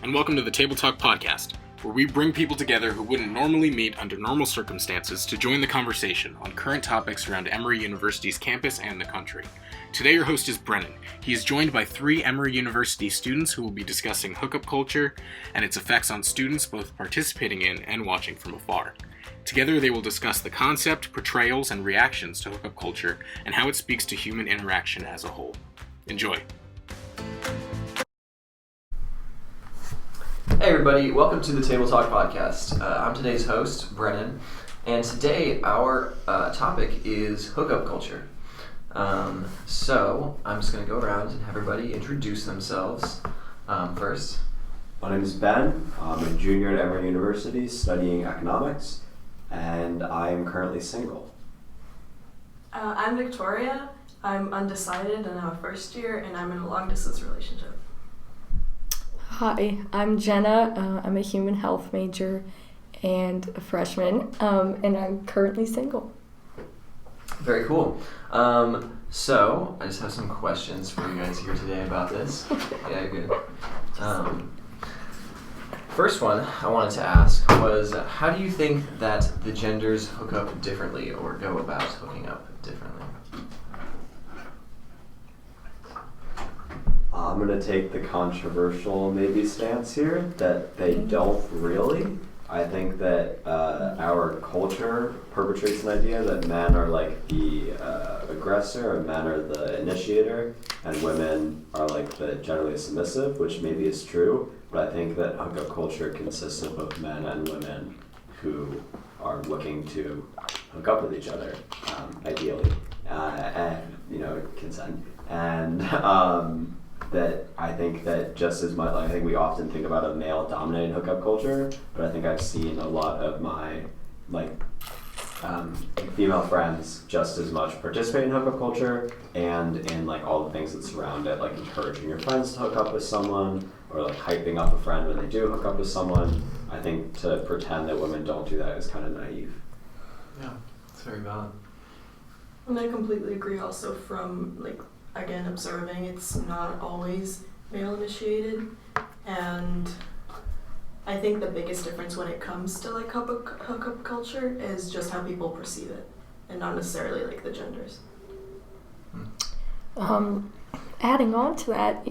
and welcome to the TableTalk podcast, where we bring people together who wouldn't normally meet under normal circumstances to join the conversation on current topics around Emory University's campus and the country. Today your host is Brennan. He is joined by 3 Emory University students who will be discussing hookup culture and its effects on students both participating in and watching from afar. Together they will discuss the concept, portrayals, and reactions to hookup culture and how it speaks to human interaction as a whole. Enjoy. Hey everybody, welcome to the TableTalk podcast. I'm today's host, Brennan, and today our topic is hookup culture. So I'm just going to go around and have everybody introduce themselves first. My name is Ben. I'm a junior at Emory University studying economics, and I am currently single. I'm Victoria. I'm undecided and I'm a first year and I'm in a long distance relationship. Hi, I'm Jenna. I'm a human health major and a freshman, and I'm currently single. Very cool. So I just have some questions for you guys here today about this. Yeah, good. First one I wanted to ask was, how do you think that the genders hook up differently or go about hooking up differently? I'm going to take the controversial maybe stance here that they don't really. I think that our culture perpetrates an idea that men are like the aggressor and men are the initiator and women are like the generally submissive, which maybe is true, but I think that hookup culture consists of both men and women who are looking to hook up with each other, ideally, and, consent. And that I think that just as much, I think we often think about a male-dominated hookup culture, but I think I've seen a lot of my, female friends just as much participate in hookup culture and in, all the things that surround it, like encouraging your friends to hook up with someone or, hyping up a friend when they do hook up with someone. I think to pretend that women don't do that is kind of naive. Yeah, it's very valid. And I completely agree also from, again, observing it's not always male initiated, and I think the biggest difference when it comes to hookup culture is just how people perceive it and not necessarily the genders. Adding on to that,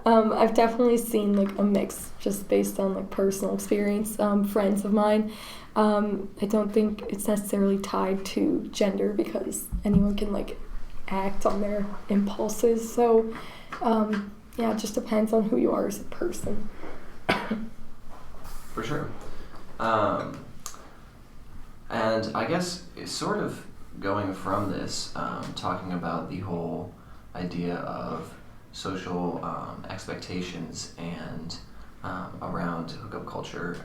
I've definitely seen a mix just based on personal experience. Friends of mine, I don't think it's necessarily tied to gender because anyone can act on their impulses. So, it just depends on who you are as a person. For sure. And I guess it's sort of going from this, talking about the whole idea of social expectations and around hookup culture.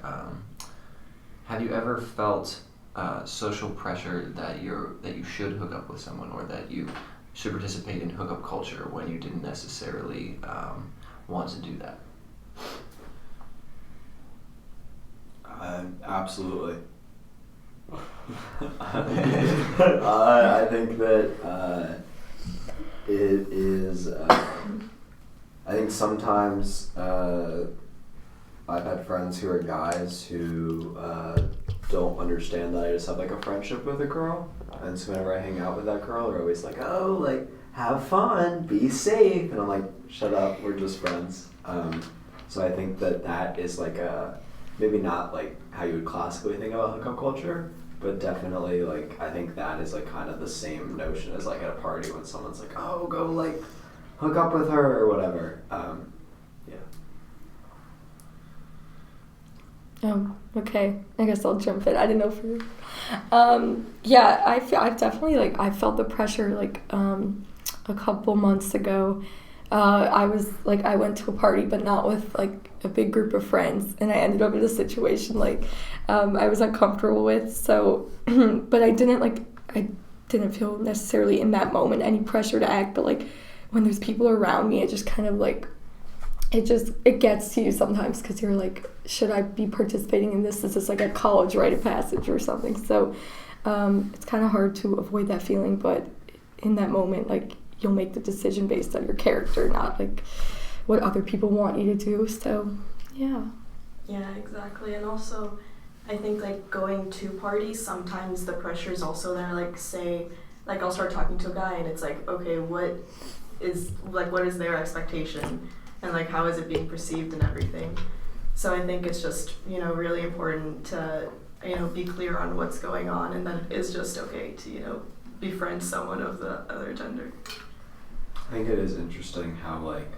Have you ever felt social pressure that you should hook up with someone or that you should participate in hookup culture when you didn't necessarily want to do that? Absolutely. I think that it is. I think sometimes I've had friends who are guys who don't understand that I just have a friendship with a girl, and so whenever I hang out with that girl, they're always have fun, be safe, and I'm like, shut up, we're just friends. So I think that is maybe not how you would classically think about hookup culture, but definitely I think that is kind of the same notion as at a party when someone's oh, go hook up with her or whatever. Oh, okay. I guess I'll jump in. I didn't know for you. I've definitely I felt the pressure a couple months ago. I went to a party, but not with a big group of friends, and I ended up in a situation I was uncomfortable with. So, but I didn't feel necessarily in that moment any pressure to act. But when there's people around me, it just kind of it gets to you sometimes because you're should I be participating in this? Is this a college rite of passage or something? So it's kind of hard to avoid that feeling, but in that moment, you'll make the decision based on your character, not what other people want you to do. So Yeah. Yeah, exactly. And also, I think like going to parties, sometimes the pressure is also there. Like say, like I'll start talking to a guy and it's like, okay, what is their expectation, and like how is it being perceived and everything. So I think it's just, really important to, be clear on what's going on, and that it's just okay to, befriend someone of the other gender. I think it is interesting how like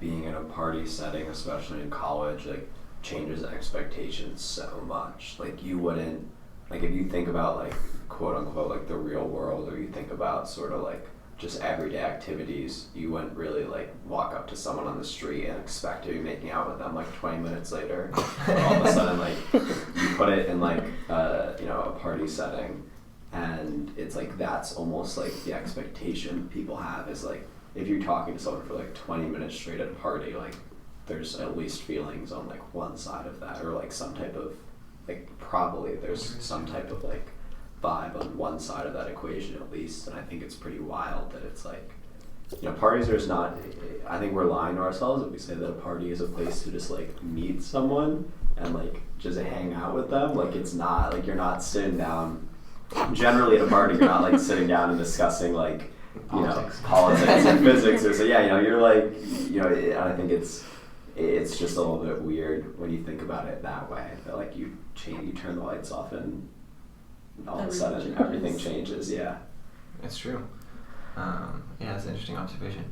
being in a party setting, especially in college, like changes expectations so much. Like you wouldn't, like if you think about like quote unquote like the real world, or you think about sort of like just everyday activities, you wouldn't really like walk up to someone on the street and expect to be making out with them like 20 minutes later. All of a sudden, like you put it in like a party setting, and it's like that's almost like the expectation people have is like if you're talking to someone for like 20 minutes straight at a party, like there's at least feelings on like one side of that, or like some type of like probably there's some type of like vibe on one side of that equation at least. And I think it's pretty wild that it's like, parties are just not, I think we're lying to ourselves if we say that a party is a place to just like meet someone and like just hang out with them. Like it's not, like you're not sitting down, generally at a party you're not like sitting down and discussing like, politics and physics or so, you're like, I think it's just a little bit weird when you think about it that way, that like you turn the lights off and all of a sudden everything changes. Yeah, It's true. It's an interesting observation.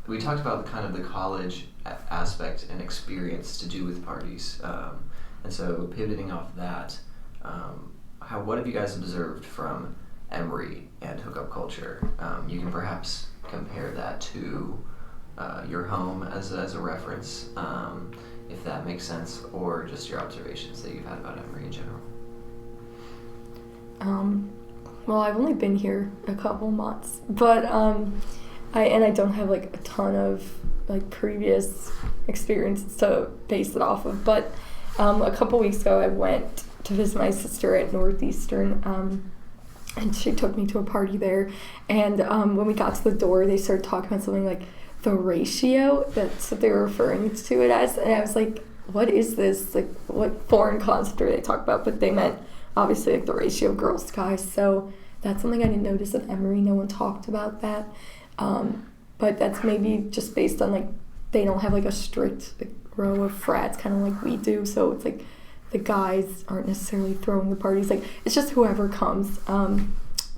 We talked about kind of the college aspect and experience to do with parties, and so pivoting off that, what have you guys observed from Emory and hookup culture? You can perhaps compare that to your home as a reference, if that makes sense, or just your observations that you've had about Emory in general. Well, I've only been here a couple months, but I don't have like a ton of like previous experience to base it off of. But a couple weeks ago, I went to visit my sister at Northeastern, and she took me to a party there. And when we got to the door, they started talking about something like the ratio. That's what they were referring to it as. And I was like, what is this? Like, what foreign concept are they talking about? But they meant obviously like the ratio of girls to guys. So that's something I didn't notice at Emory. No one talked about that. But that's maybe just based on like they don't have like a strict like, row of frats kind of like we do. So it's like the guys aren't necessarily throwing the parties. Like it's just whoever comes.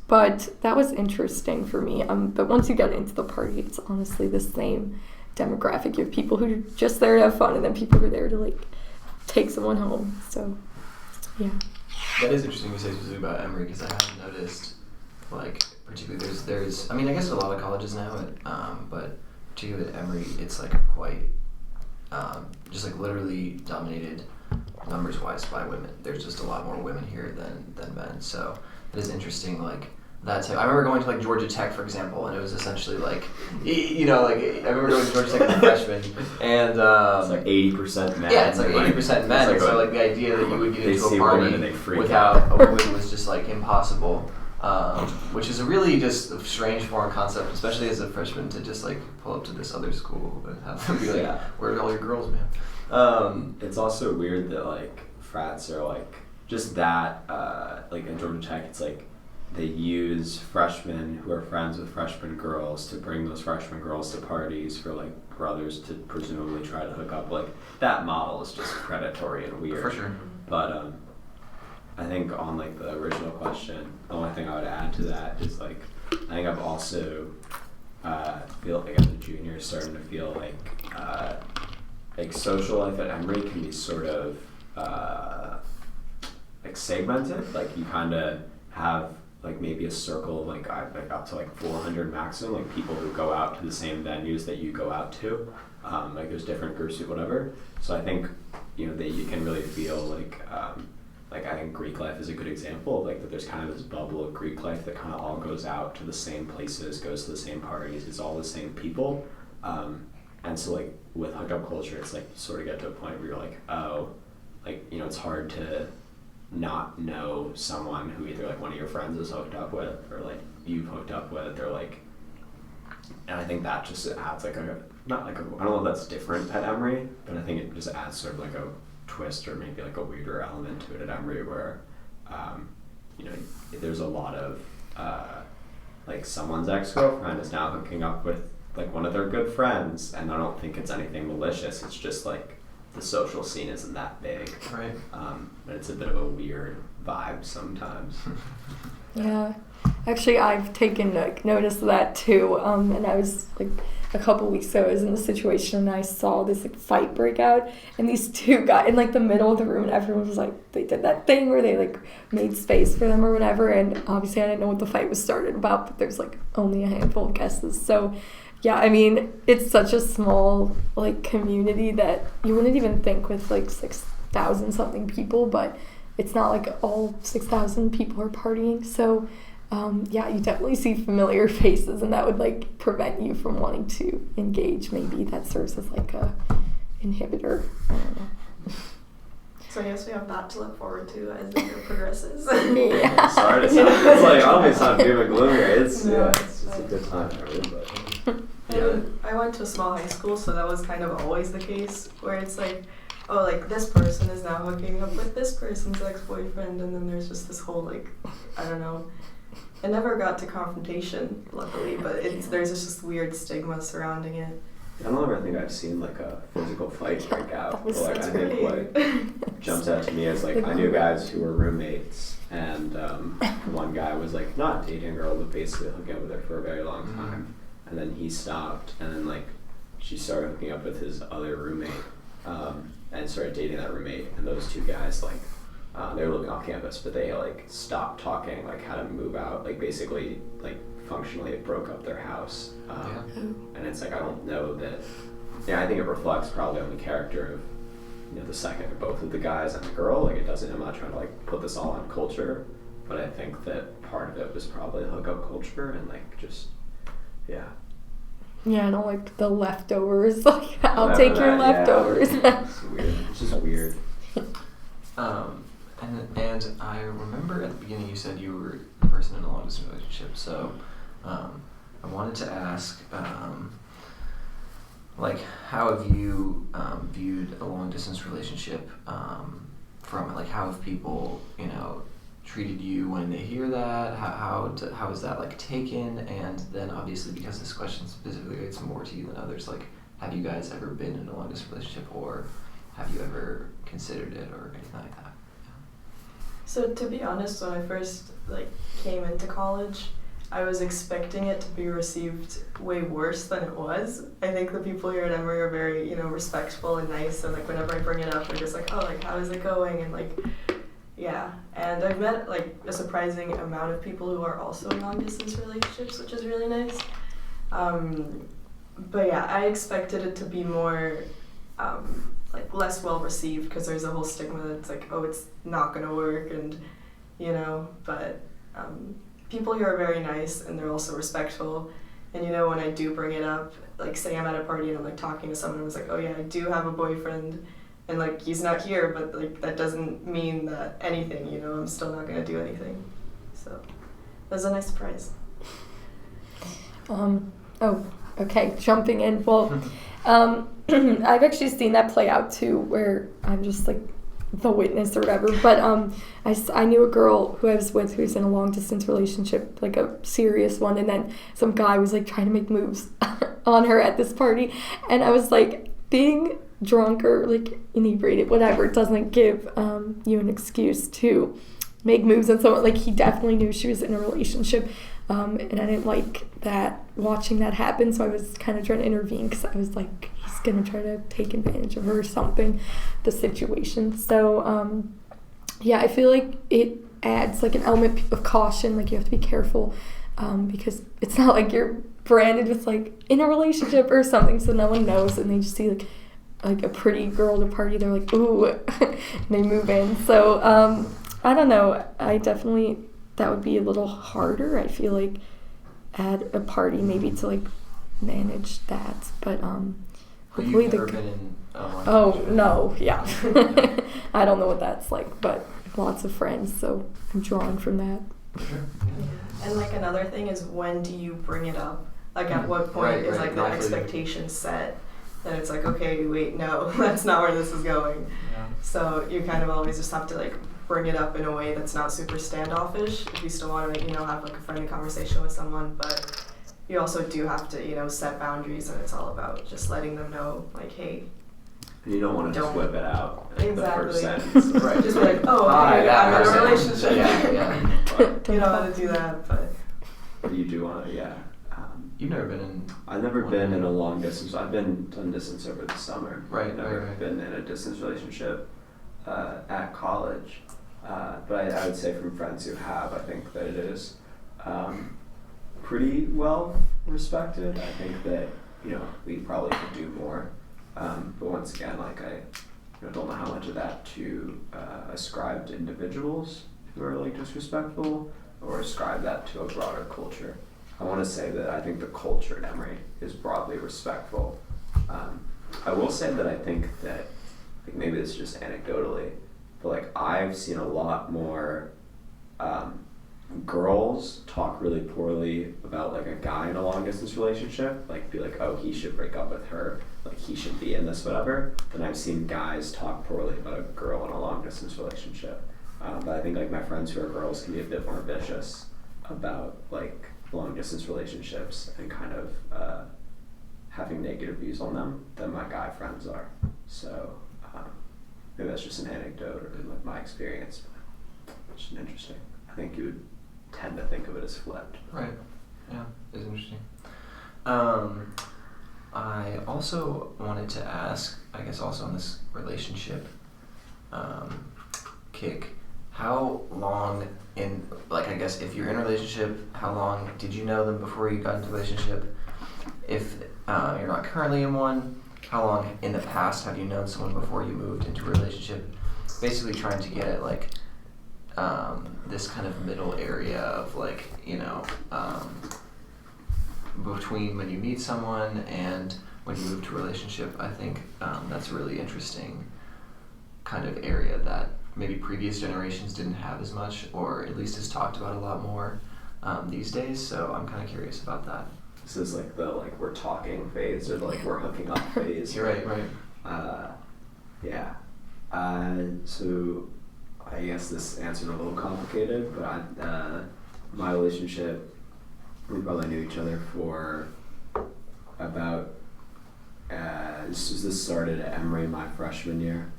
But that was interesting for me. But once you get into the party, it's honestly the same demographic. You have people who are just there to have fun, and then people who are there to like take someone home. So, yeah. That is interesting you say specifically about Emory, because I haven't noticed, like, particularly there's I mean, I guess a lot of colleges now, but particularly at Emory, it's like quite just like literally dominated numbers-wise by women. There's just a lot more women here than men. So it is interesting, like. That's it. I remember going to like Georgia Tech, for example, and it was essentially like, like I remember going to Georgia Tech as a freshman, and it's like 80% men. Yeah, it's like 80% men. Like so like the idea that you would get into a party without a woman was just like impossible, which is a really just strange foreign concept, especially as a freshman, to just like pull up to this other school and have them be like, "Where are all your girls, man?" It's also weird that like frats are like just that. Like at Georgia Tech, it's like. They use freshmen who are friends with freshman girls to bring those freshman girls to parties for like brothers to presumably try to hook up. Like that model is just predatory and weird. For sure. But I think on like the original question, the only thing I would add to that is like I think I've also feel like as a junior starting to feel like social life at Emory can be sort of like segmented. Like you kind of have like maybe a circle of like up to like 400 maximum, like people who go out to the same venues that you go out to. Like there's different groups or whatever. So I think that you can really feel like I think Greek life is a good example of like that there's kind of this bubble of Greek life that kind of all goes out to the same places, goes to the same parties, it's all the same people. And so like with hookup culture, it's like you sort of get to a point where you're like, oh, like it's hard to not know someone who either like one of your friends is hooked up with or like you've hooked up with, or like, and I think that just adds like not like I don't know if that's different at Emory, but I think it just adds sort of like a twist or maybe like a weirder element to it at Emory where, you know, there's a lot of like someone's ex-girlfriend is now hooking up with like one of their good friends, and I don't think it's anything malicious. It's just like the social scene isn't that big, Right. but it's a bit of a weird vibe sometimes. Yeah, actually, I've taken notice of that too. And I was like, a couple weeks ago, I was in the situation and I saw this like fight break out, and these two guys in like the middle of the room, and everyone was like, they did that thing where they like made space for them or whatever. And obviously, I didn't know what the fight was started about, but there's like only a handful of guesses. So, yeah, I mean, it's such a small like community that you wouldn't even think with like 6,000 something people, but it's not like all 6,000 people are partying. So, yeah, you definitely see familiar faces, and that would like prevent you from wanting to engage. Maybe that serves as like a inhibitor. I don't know. So I guess we have that to look forward to as the year progresses. Yeah. Sorry to sound, it's like obviously not doom and gloom here. It's No, It's a good time for everybody. And I went to a small high school, so that was kind of always the case, where it's like, oh, like this person is now hooking up with this person's ex-boyfriend, and then there's just this whole like, I don't know. It never got to confrontation, luckily, but there's just this weird stigma surrounding it. I don't ever think I've seen like a physical fight break out. That was But, like so I think what jumps out to me is like I knew guys who were roommates, and one guy was like not dating a girl but basically hooking up with her for a very long time, and then he stopped, and then like she started hooking up with his other roommate, and started dating that roommate, and those two guys like they were living off campus, but they like stopped talking, like had to move out, like basically like functionally it broke up their house. And it's like I don't know that. Yeah, I think it reflects probably on the character of, you know, the second or both of the guys and the girl. Like it doesn't. I'm not trying to like put this all on culture, but I think that part of it was probably hookup culture and like just yeah. Yeah, I don't like the leftovers. Like, I'll Whatever take your that- yeah. leftovers. It's weird. It's just weird. And I remember at the beginning you said you were the person in a long distance relationship. So I wanted to ask, like, how have you viewed a long distance relationship from like how have people, you know, treated you when they hear that? How is that like taken? And then obviously because this question specifically relates more to you than others, like have you guys ever been in a long distance relationship, or have you ever considered it or anything like that? So to be honest, when I first like came into college, I was expecting it to be received way worse than it was. I think the people here at Emory are very, you know, respectful and nice, and like whenever I bring it up, they're just like, oh, like how is it going? And like, yeah. And I've met like a surprising amount of people who are also in long distance relationships, which is really nice. But yeah, I expected it to be more like less well received, because there's a whole stigma that's like, oh, it's not gonna work, and you know, but people here are very nice, and they're also respectful. And you know, when I do bring it up, like say I'm at a party and I'm like talking to someone who's like, oh yeah, I do have a boyfriend, and like he's not here, but like that doesn't mean that anything, you know, I'm still not gonna do anything. So that was a nice surprise. Oh, okay, jumping in. Well, I've actually seen that play out too, where I'm just like the witness or whatever. But I knew a girl who I was with who was in a long distance relationship, like a serious one, and then some guy was like trying to make moves on her at this party, and I was like, being drunk or like inebriated, whatever, doesn't give you an excuse to make moves on someone. Like, he definitely knew she was in a relationship, and I didn't like that, watching that happen, so I was kind of trying to intervene, because I was like, he's gonna try to take advantage of her or something, the situation. So yeah, I feel like it adds like an element of caution, like you have to be careful, because it's not like you're branded with like in a relationship or something, so no one knows, and they just see like a pretty girl at a party, they're like, ooh, and they move in. So I don't know, I definitely, that would be a little harder, I feel like, at a party, maybe to like manage that, but But hopefully you've never been in a long oh relationship? no, yeah. I don't know what that's like, but lots of friends, so I'm drawn from that. Sure. Yeah. And like another thing is, when do you bring it up? Like at what point Right, is right, like the exactly. expectation set? Then it's like, okay, wait, no, that's not where this is going. Yeah. So you kind of always just have to like bring it up in a way that's not super standoffish if you still want to, have like a friendly conversation with someone, but you also do have to, set boundaries, and it's all about just letting them know, like, hey, You don't want to just Don't. whip it out in the first Exactly. sentence. Right. just be like, oh, Hi, hey, that I'm in a person. relationship. Yeah. But You don't want to do that, but you do want to, yeah. You've never been in. I've never been in a long distance. I've been done distance over the summer. Right, I've never right. been in a distance relationship at college. But I would say from friends who have, I think that it is pretty well respected. I think that, we probably could do more. But once again, like I don't know how much of that to ascribe to individuals who are like disrespectful or ascribe that to a broader culture. I want to say that I think the culture at Emory is broadly respectful. I will say that I think that, like maybe this is just anecdotally, but like I've seen a lot more girls talk really poorly about like a guy in a long distance relationship, like be like, oh, he should break up with her, like he should be in this, whatever, than I've seen guys talk poorly about a girl in a long distance relationship. But I think like my friends who are girls can be a bit more vicious about like long distance relationships and kind of having negative views on them than my guy friends are. So maybe that's just an anecdote or like my experience, but it's just interesting. I think you would tend to think of it as flipped. Right. Yeah, it's interesting. I also wanted to ask, I guess also on this relationship kick, how long in, like I guess if you're in a relationship, how long did you know them before you got into a relationship? If you're not currently in one, how long in the past have you known someone before you moved into a relationship? Basically trying to get at like this kind of middle area of like, between when you meet someone and when you move to a relationship. I think that's a really interesting kind of area that maybe previous generations didn't have as much, or at least is talked about a lot more these days. So I'm kind of curious about that. This is like the like we're talking phase or the like we're hooking up phase. You're right. Yeah. So I guess this answer's a little complicated, but my relationship, we probably knew each other for about this started at Emory my freshman year.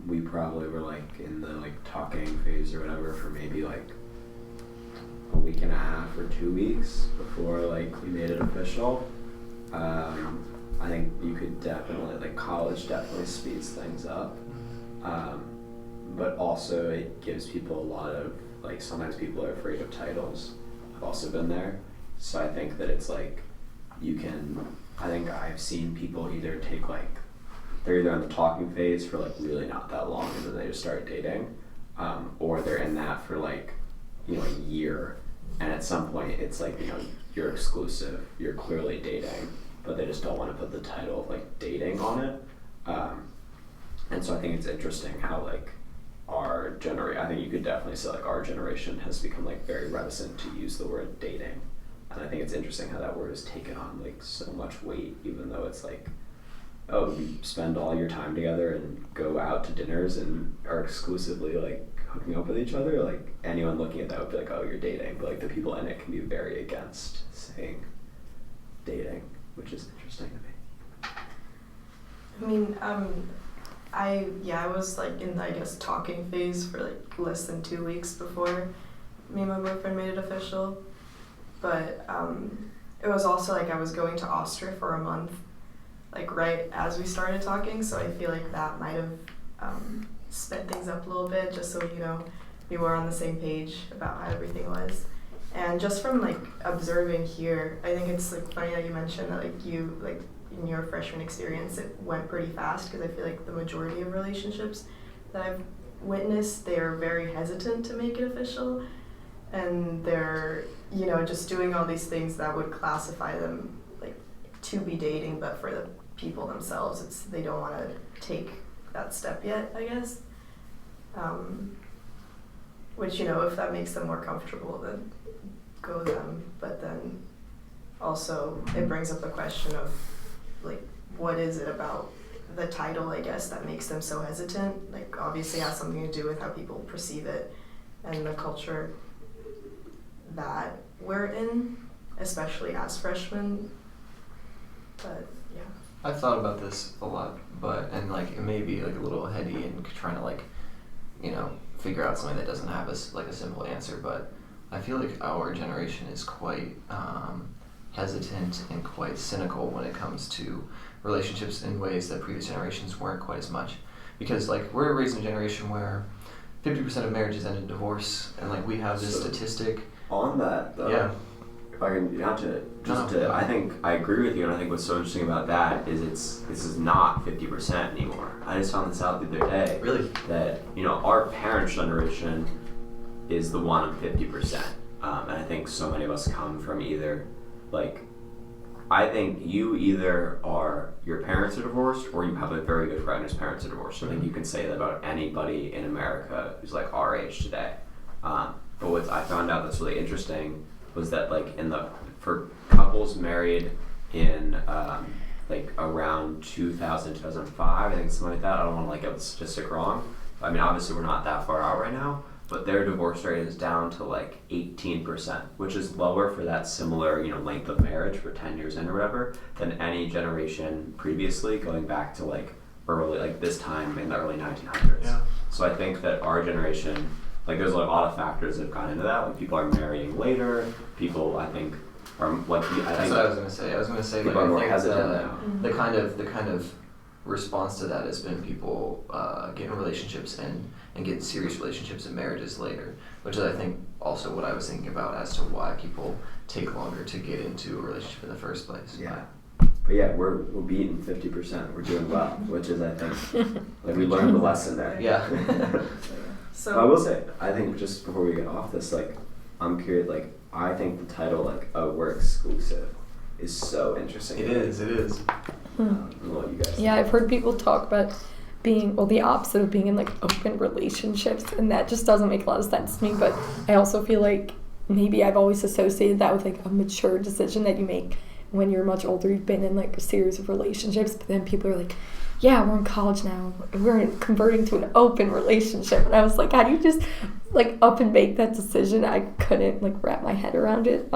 We probably were like in the like talking phase or whatever for maybe like a week and a half or 2 weeks before like we made it official. I think you could definitely, like college definitely speeds things up. But also it gives people a lot of, like sometimes people are afraid of titles. I've also been there. So I think that it's like I think I've seen people either take like, they're either in the talking phase for like really not that long and then they just start dating, or they're in that for like, a year, and at some point it's like, you're exclusive, you're clearly dating, but they just don't want to put the title of like dating on it. And so I think it's interesting how like our generation, I think you could definitely say like our generation has become like very reticent to use the word dating. And I think it's interesting how that word has taken on like so much weight, even though it's like, oh, you spend all your time together and go out to dinners and are exclusively like hooking up with each other. Like anyone looking at that would be like, oh, you're dating. But like the people in it can be very against saying dating, which is interesting to me. I mean, I was like in the, I guess, talking phase for like less than 2 weeks before me and my boyfriend made it official. But it was also like I was going to Austria for a month, like right as we started talking, so I feel like that might have sped things up a little bit, just so we were on the same page about how everything was. And just from like observing here, I think it's like funny that you mentioned that like you like in your freshman experience it went pretty fast, because I feel like the majority of relationships that I've witnessed, they are very hesitant to make it official, and they're just doing all these things that would classify them like to be dating, but for the people themselves they don't want to take that step yet, I guess. Which if that makes them more comfortable, then go them. But then also it brings up the question of like what is it about the title, I guess, that makes them so hesitant. Like obviously it has something to do with how people perceive it and the culture that we're in, especially as freshmen. But yeah. I've thought about this a lot, and like it may be like a little heady and trying to like, figure out something that doesn't have a simple answer, but I feel like our generation is quite hesitant and quite cynical when it comes to relationships in ways that previous generations weren't quite as much. Because like we're raised in a generation where 50% of marriages end in divorce, and like we have this statistic. On that though, Yeah. if I can I think I agree with you, and I think what's so interesting about that is this is not 50% anymore. I just found this out the other day. Really? That our parents' generation is the one of 50%, and I think so many of us come from either like. I think you either your parents are divorced or you have a very good friend whose parents are divorced. I think you can say that about anybody in America who's like our age today. But what I found out that's really interesting was that like for couples married in like around 2000, 2005, I think something like that. I don't want to like get the statistic wrong. I mean, obviously we're not that far out right now, but their divorce rate is down to like 18%, which is lower for that similar, length of marriage for 10 years in or whatever than any generation previously, going back to like this time in the early 1900s. Yeah. So I think that our generation, like there's a lot of factors that have gone into that. Like people are marrying later. People, I think, are like. That's what I was gonna say. I was gonna say people are more I think hesitant now. the kind of response to that has been people getting relationships and getting serious relationships and marriages later, which is I think also what I was thinking about as to why people take longer to get into a relationship in the first place. Yeah. But yeah, we're beating 50%. We're doing well, which is I think like we learned the lesson there. Yeah. So I will say, I think just before we get off this, like I'm curious, like I think the title like we're exclusive is so interesting. It is. What you guys think? Yeah, I've heard people talk about being, the opposite of being in like open relationships, and that just doesn't make a lot of sense to me. But I also feel like maybe I've always associated that with like a mature decision that you make when you're much older. You've been in like a series of relationships, but then people are like, yeah, we're in college now, we're converting to an open relationship. And I was like, how do you just like up and make that decision? I couldn't like wrap my head around it.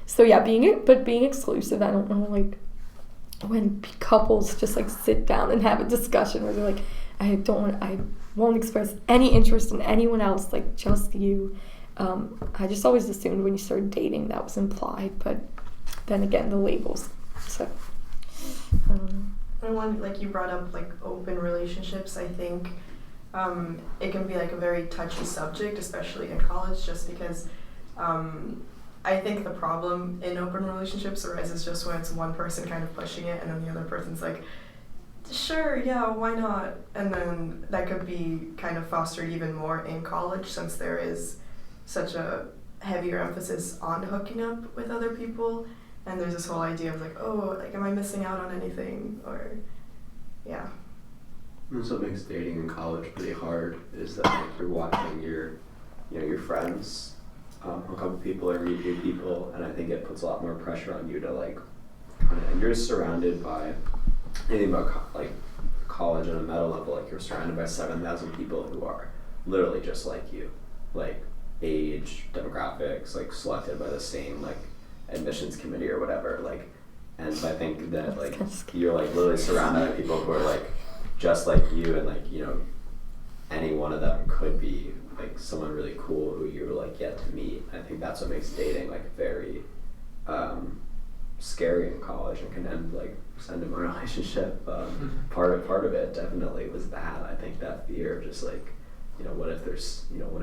So yeah, being exclusive, I don't know, like when couples just like sit down and have a discussion where they're like, I won't express any interest in anyone else, like just you. I just always assumed when you started dating that was implied, but then again, the labels. So I don't know. And one, like you brought up like open relationships, I think it can be like a very touchy subject, especially in college, just because I think the problem in open relationships arises just when it's one person kind of pushing it and then the other person's like, sure, yeah, why not? And then that could be kind of fostered even more in college, since there is such a heavier emphasis on hooking up with other people, and there's this whole idea of like, oh, like am I missing out on anything? Or yeah. That's what makes dating in college pretty hard, is that like, you're watching your friends hook up with people or meet new people, and I think it puts a lot more pressure on you to like and you're surrounded by anything about like college on a meta level, like you're surrounded by 7,000 people who are literally just like you, like age, demographics, like selected by the same like admissions committee or whatever, like, and so I think that like you're like literally surrounded by people who are like just like you, and like any one of them could be like someone really cool who you're like yet to meet. I think that's what makes dating like very scary in college and can end in a relationship. Part of it definitely was that. I think that fear of just like, what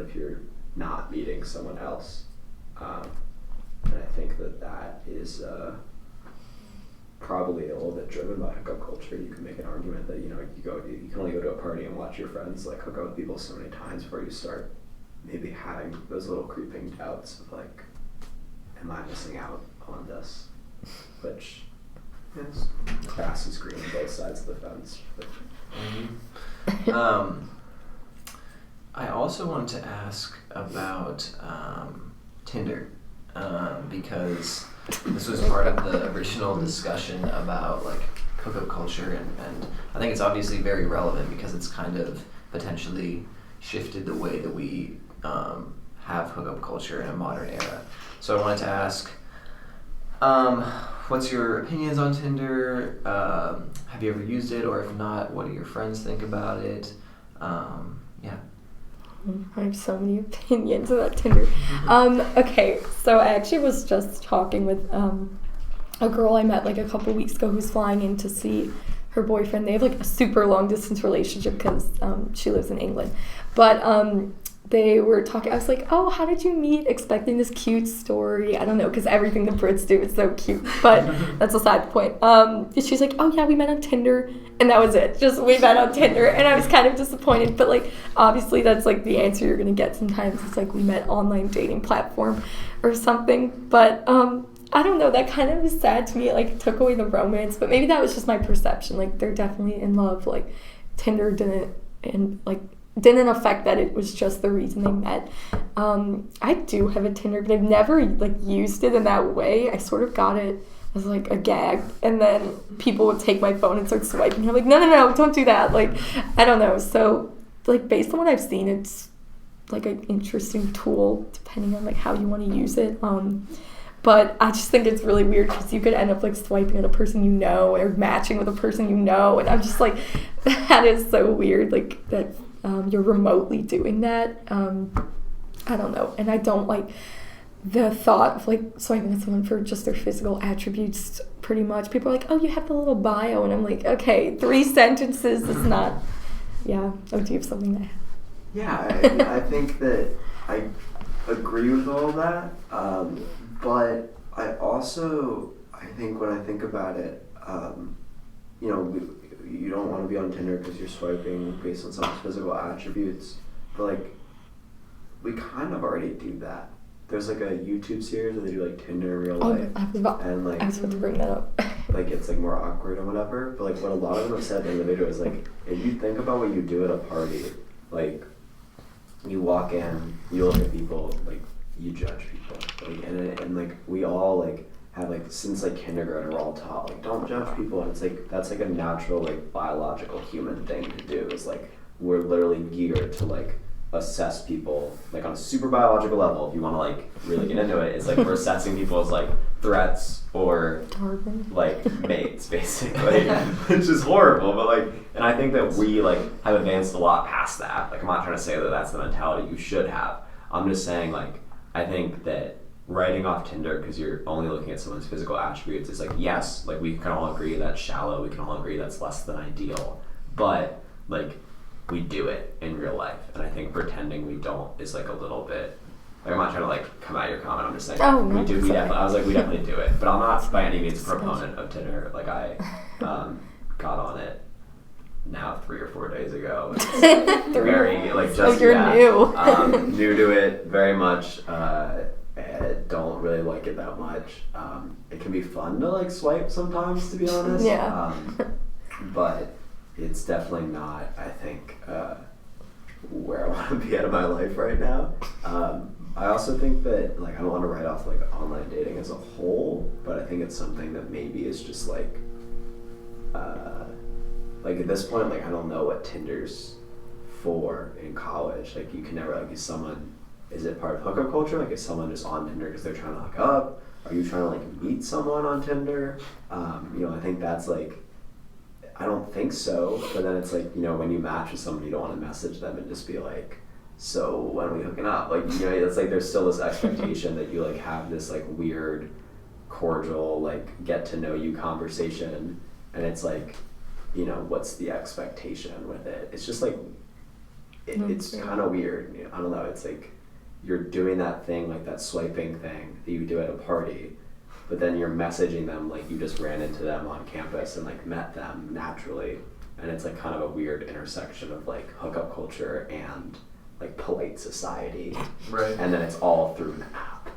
if you're not meeting someone else? And I think that is probably a little bit driven by hookup culture. You can make an argument that you can only go to a party and watch your friends like hook up with people so many times before you start maybe having those little creeping doubts of like, am I missing out on this? Which is grass is green on both sides of the fence. I also wanted to ask about Tinder because This was part of the original discussion about like hookup culture, and I think it's obviously very relevant because it's kind of potentially shifted the way that we have hookup culture in a modern era. So I wanted to ask, what's your opinions on Tinder? Have you ever used it, or if not, what do your friends think about it? Yeah. I have so many opinions about Tinder. Okay, so I actually was just talking with a girl I met like a couple weeks ago who's flying in to see her boyfriend. They have like a super long distance relationship because she lives in England. But they were talking, I was like, oh, how did you meet? Expecting this cute story. I don't know, because everything the Brits do is so cute. But that's a side point. She's like, oh yeah, we met on Tinder. And that was it. Just we met on Tinder. And I was kind of disappointed. But like, obviously that's like the answer you're going to get sometimes. It's like we met online dating platform or something. But I don't know, that kind of is sad to me. It like took away the romance. But maybe that was just my perception. Like they're definitely in love. Like Tinder didn't affect that. It was just the reason they met. I do have a Tinder, but I've never like used it in that way. I sort of got it as like a gag, and then people would take my phone and start swiping. I'm like, no, don't do that. Like, I don't know. So like based on what I've seen, it's like an interesting tool depending on like how you want to use it. But I just think it's really weird because you could end up like swiping at a person you know or matching with a person you know, and I'm just like, that is so weird. Like that. You're remotely doing that. I don't know. And I don't like the thought of like swiping at someone for just their physical attributes pretty much. People are like, oh, you have the little bio. And I'm like, okay, 3 sentences is not, yeah. Oh, do you have something there? Yeah, I think that I agree with all that. But I think when I think about it, you don't want to be on Tinder because you're swiping based on someone's physical attributes, but like we kind of already do that. There's like a YouTube series where they do like Tinder in real life, and like I was about to bring that up. Like it's like more awkward and whatever. But like what a lot of them have said in the video is like, if you think about what you do at a party, like you walk in, you look at people, like you judge people, like and like we all like have like since like kindergarten we're all taught like don't judge people, and it's like that's like a natural like biological human thing to do. Is like we're literally geared to like assess people like on a super biological level. If you want to like really get into it, it's like we're assessing people as like threats or like mates basically, which is horrible. But like, and I think that we like have advanced a lot past that. Like I'm not trying to say that that's the mentality you should have. I'm just saying like I think that writing off Tinder because you're only looking at someone's physical attributes is like, yes, like we can all agree that's shallow, we can all agree that's less than ideal, but like we do it in real life, and I think pretending we don't is like a little bit like, I'm not trying to like come at your comment, I'm just saying we definitely do it, but I'm not by any means a proponent of Tinder. Like I got on it now 3 or 4 days ago. It's very like just new to it very much. I don't really like it that much. It can be fun to like swipe sometimes, to be honest. Yeah. But it's definitely not, I think, where I want to be out of my life right now. I also think that like I don't want to write off like online dating as a whole, but I think it's something that maybe is just like at this point, like I don't know what Tinder's for in college. Like you can never like is it part of hookup culture? Like, is someone just on Tinder because they're trying to hook up? Are you trying to, like, meet someone on Tinder? I think that's, like, I don't think so. But then it's, like, when you match with someone, you don't want to message them and just be like, so when are we hooking up? Like, it's like there's still this expectation that you, like, have this, like, weird, cordial, like, get-to-know-you conversation. And it's, like, what's the expectation with it? It's just, like, it's kind of weird. I don't know. It's, like, you're doing that thing, like that swiping thing that you do at a party, but then you're messaging them like you just ran into them on campus and like met them naturally, and it's like kind of a weird intersection of like hookup culture and like polite society, right? And then it's all through an app,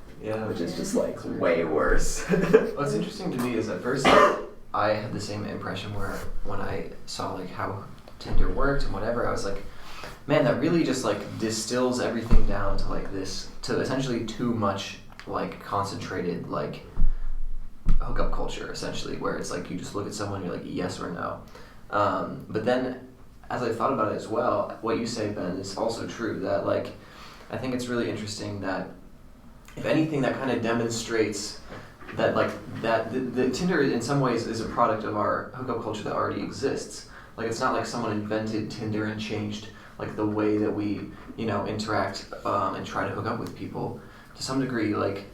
which is just like way worse. What's interesting to me is at first I had the same impression where when I saw like how Tinder worked and whatever, I was like, man, that really just like distills everything down to like this, to essentially too much like concentrated like hookup culture, essentially, where it's like you just look at someone, you're like yes or no. But then, as I thought about it as well, what you say, Ben, is also true. That like, I think it's really interesting that, if anything, that kind of demonstrates that like that the Tinder in some ways is a product of our hookup culture that already exists. Like it's not like someone invented Tinder and changed like the way that we interact and try to hook up with people. To some degree, like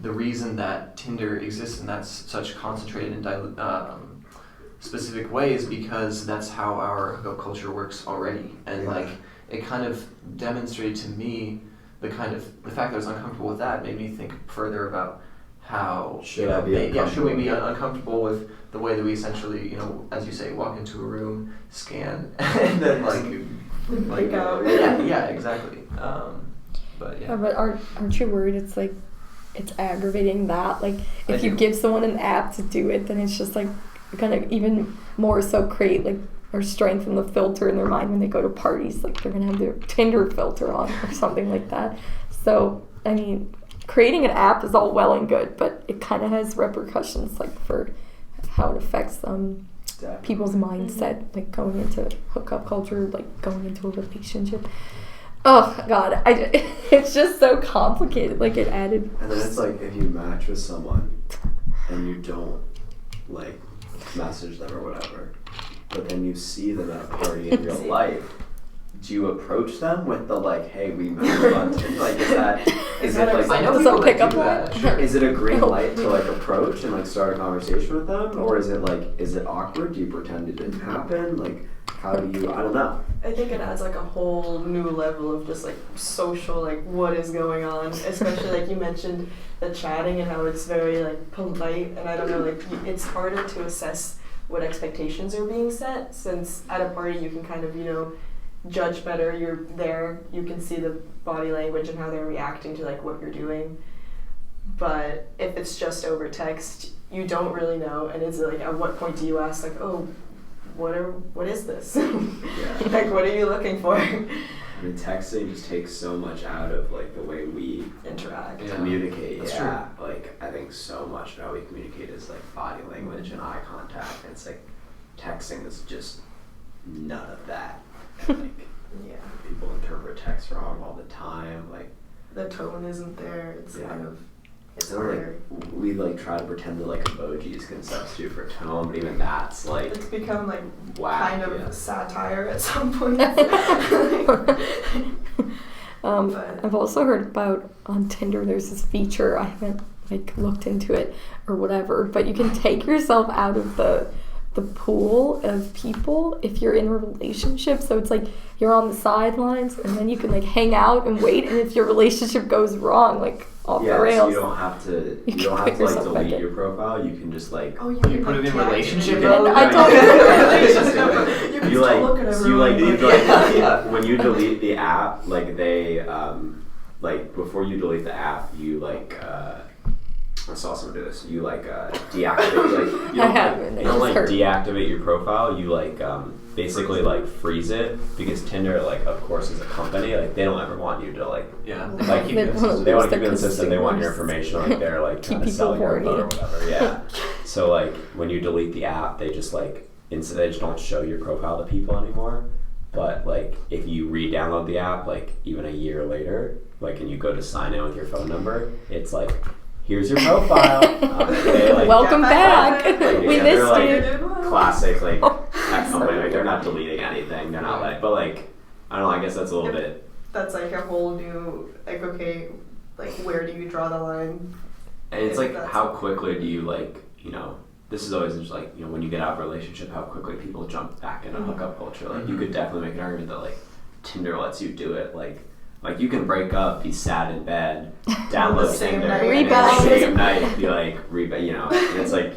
the reason that Tinder exists in that such concentrated and specific way is because that's how our hookup culture works already. And like it kind of demonstrated to me the fact that I was uncomfortable with that made me think further about how should we be uncomfortable with the way that we essentially, as you say, walk into a room, scan, and then like out. Yeah, exactly. But yeah. But aren't you worried it's like it's aggravating that like if you give someone an app to do it, then it's just like gonna even more so create like or strengthen the filter in their mind when they go to parties, like they're gonna have their Tinder filter on or something like that. So I mean, creating an app is all well and good, but it kind of has repercussions like for how it affects people's mindset, like going into hookup culture, like going into a relationship. Oh God, it's just so complicated. Like it added. And then it's like if you match with someone and you don't like message them or whatever, but then you see them at a party in real life. Do you approach them with the like, hey, we met on Tinder? Like, is it like I know people that do that. Sure. Is it a green light to like approach and like start a conversation with them, or is it awkward? Do you pretend it didn't happen? Like, how do you? I don't know. I think it adds like a whole new level of just like social, like what is going on, especially like you mentioned the chatting and how it's very like polite, and I don't know, like it's harder to assess what expectations are being set, since at a party you can kind of judge better. You're there, you can see the body language and how they're reacting to like what you're doing. But if it's just over text, you don't really know, and it's like at what point do you ask like, oh, what is this? Yeah. Like what are you looking for? I mean, texting just takes so much out of like the way we Interact. communicate. That's true. Like I think so much of how we communicate is like body language and eye contact. And it's like texting is just none of that. And, like people interpret text wrong all the time. Like the tone isn't there. It's kind of it's Or weird. we like try to pretend that like emojis can substitute for tone, but even that's like It's become like whack, kind of yeah. satire at some point. I've also heard about on Tinder there's this feature, I haven't like looked into it or whatever, but you can take yourself out of the pool of people if you're in a relationship. So it's like you're on the sidelines and then you can like hang out and wait, and if your relationship goes wrong, like off the rails. So you don't have to You can like put yourself back delete in. your profile. You can just like Oh, you You put it in relationship You mode. I don't You can you still like look at so you like everyone, leave but- like when you delete the app, like they like before you delete the app, you like I saw someone do this. You like deactivate you don't like deactivate your profile. You like basically like freeze it, because Tinder like of course is a company, like they don't ever want you to like Like They wanna they want lose to keep the you in the system. They want your consumers. information. Like they're like trying Keep to sell people your phone or horny. whatever. Yeah. So like when you delete the app, they just like instead they just don't show your profile to people anymore. But like if you re-download the app, like even a year later, like and you go to sign in with your phone number, it's like, here's your profile. They, like, Welcome back. like, We yeah, missed they're, you. like, classic like Oh, tech company. Like they're not deleting anything. They're not like, but like I don't know. I guess that's a little bit. That's like a whole new like okay, like where do you draw the line? And it's If like that's- how quickly do you like this is always just like when you get out of a relationship, how quickly people jump back into hookup culture. Like you could definitely make an argument that like Tinder lets you do it. Like you can break up, be sad in bed, download same Tinder, night. and Rebound. the same night be like rebound. And it's like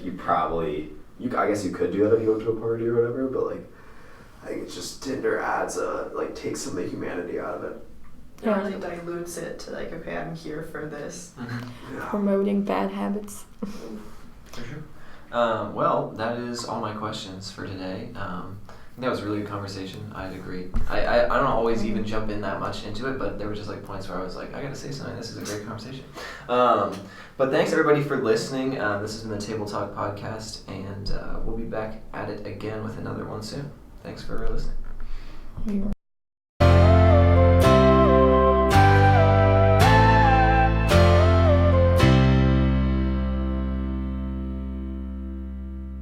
I guess you could do that if you went to a party or whatever. But like I think it's just Tinder adds takes some of the humanity out of it. It really dilutes it to like okay, I'm here for this. Yeah. Promoting bad habits. For sure. Well, that is all my questions for today. I think that was a really good conversation. I'd agree. I don't always even jump in that much into it, but there were just like points where I was like, I gotta say something. This is a great conversation. But thanks everybody for listening. This has been the Table Talk podcast, and we'll be back at it again with another one soon. Thanks for listening.